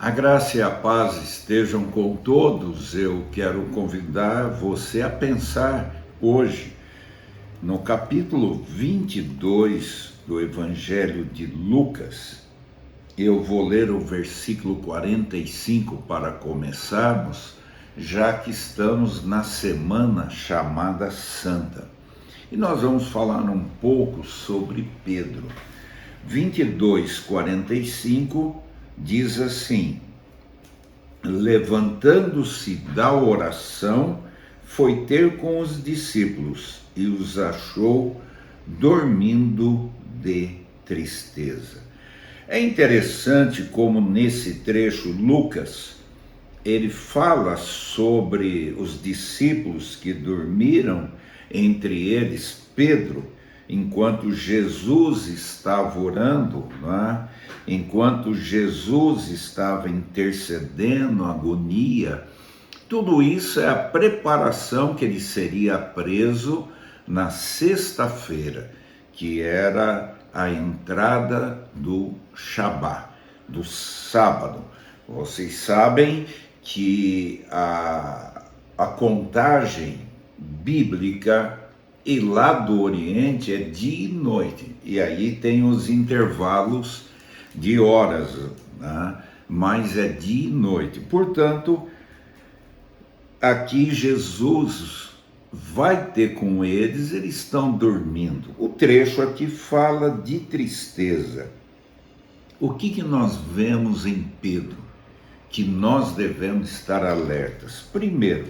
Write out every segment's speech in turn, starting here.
A graça e a paz estejam com todos. Eu quero convidar você a pensar hoje no capítulo 22 do Evangelho de Lucas. Eu vou ler o versículo 45 para começarmos, já que estamos na semana chamada Santa. E nós vamos falar um pouco sobre Pedro. 22:45 diz assim: levantando-se da oração, foi ter com os discípulos e os achou dormindo de tristeza. É interessante como nesse trecho Lucas, ele fala sobre os discípulos que dormiram, entre eles Pedro, enquanto Jesus estava orando, né? Enquanto Jesus estava intercedendo, agonia. Tudo isso é a preparação que ele seria preso na sexta-feira, que era a entrada do Shabá, do sábado. Vocês sabem que a contagem bíblica e lá do Oriente é dia e noite, e aí tem os intervalos de horas, né? Mas é dia e noite. Portanto, aqui Jesus vai ter com eles, eles estão dormindo. O trecho aqui fala de tristeza. O que nós vemos em Pedro que nós devemos estar alertas? Primeiro,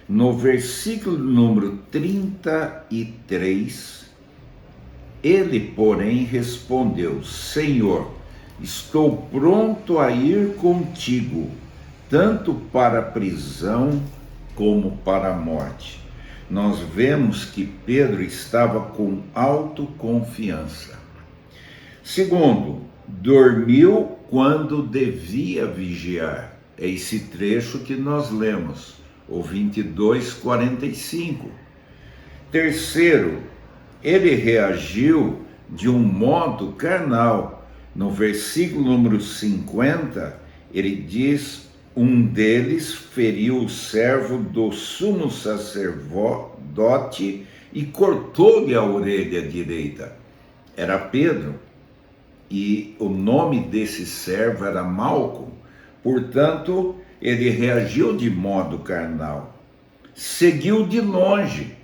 no versículo número 33, ele, porém, respondeu: Senhor, estou pronto a ir contigo, tanto para a prisão como para a morte. Nós vemos que Pedro estava com autoconfiança. Segundo, dormiu quando devia vigiar. É esse trecho que nós lemos, o 22:45. Terceiro, ele reagiu de um modo carnal. No versículo número 50, ele diz: um deles feriu o servo do sumo sacerdote e cortou-lhe a orelha direita. Era Pedro, e o nome desse servo era Malco. Portanto, ele reagiu de modo carnal. Seguiu de longe.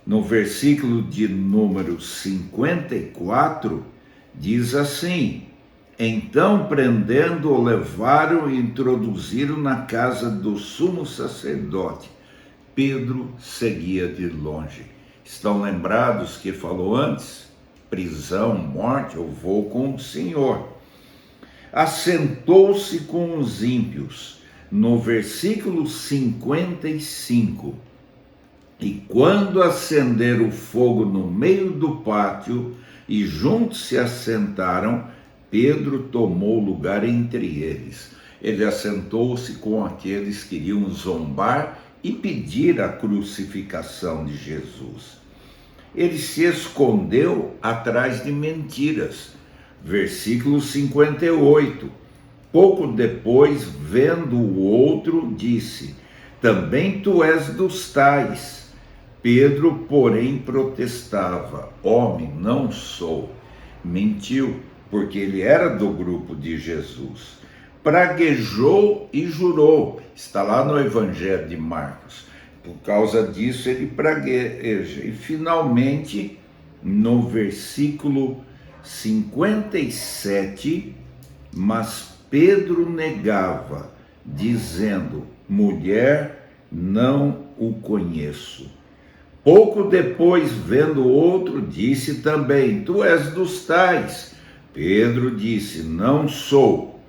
No versículo de número 54, diz assim: então, prendendo-o, levaram e introduziram na casa do sumo sacerdote. Pedro seguia de longe. Estão lembrados que falou antes? Prisão, morte, eu vou com o Senhor. Assentou-se com os ímpios. No versículo 55, e quando acenderam o fogo no meio do pátio e juntos se assentaram, Pedro tomou lugar entre eles. Ele assentou-se com aqueles que iriam zombar e pedir a crucificação de Jesus. Ele se escondeu atrás de mentiras. Versículo 58. Pouco depois, vendo o outro, disse: também tu és dos tais. Pedro, porém, protestava: homem, não sou. Mentiu, porque ele era do grupo de Jesus. Praguejou e jurou. Está lá no Evangelho de Marcos. Por causa disso ele pragueja. E finalmente, no versículo 57, mas Pedro negava, dizendo: mulher, não o conheço. Pouco depois, vendo outro, disse também: tu és dos tais. Pedro disse: não sou.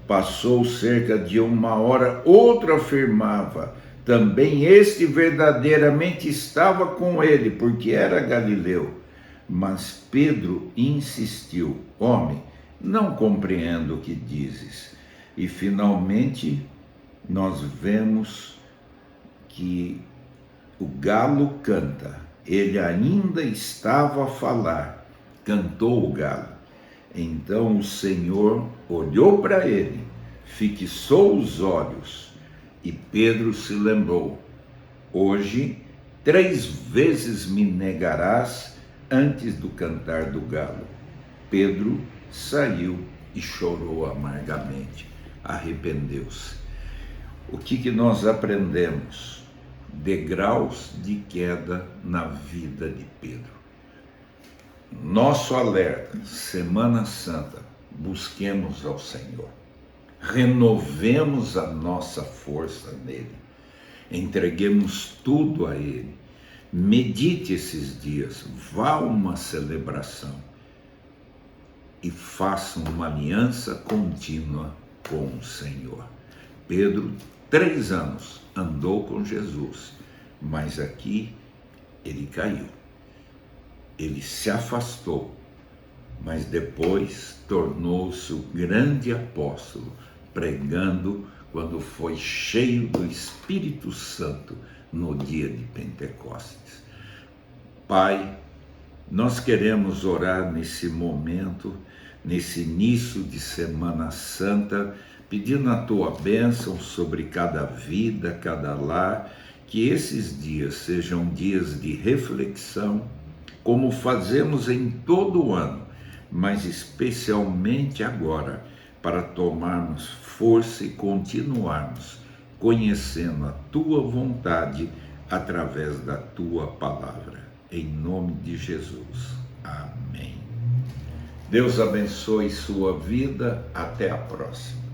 Passou cerca de uma hora, outro afirmava: também este verdadeiramente estava com ele, porque era galileu. Mas Pedro insistiu: homem, não compreendo o que dizes. E finalmente nós vemos que o galo canta. Ele ainda estava a falar, cantou o galo. Então o Senhor olhou para ele, fixou os olhos e Pedro se lembrou: hoje 3 vezes me negarás antes do cantar do galo. Pedro saiu e chorou amargamente, arrependeu-se. O que nós aprendemos? Degraus de queda na vida de Pedro. Nosso alerta, Semana Santa, busquemos ao Senhor, renovemos a nossa força nele, entreguemos tudo a ele, medite esses dias, vá a uma celebração e faça uma aliança contínua com o Senhor. Pedro, 3 anos, andou com Jesus, mas aqui ele caiu. Ele se afastou, mas depois tornou-se o grande apóstolo, pregando quando foi cheio do Espírito Santo no dia de Pentecostes. Pai, nós queremos orar nesse momento, nesse início de Semana Santa, pedindo a tua bênção sobre cada vida, cada lar, que esses dias sejam dias de reflexão, como fazemos em todo o ano, mas especialmente agora, para tomarmos força e continuarmos conhecendo a tua vontade através da tua palavra. Em nome de Jesus. Amém. Deus abençoe sua vida. Até a próxima.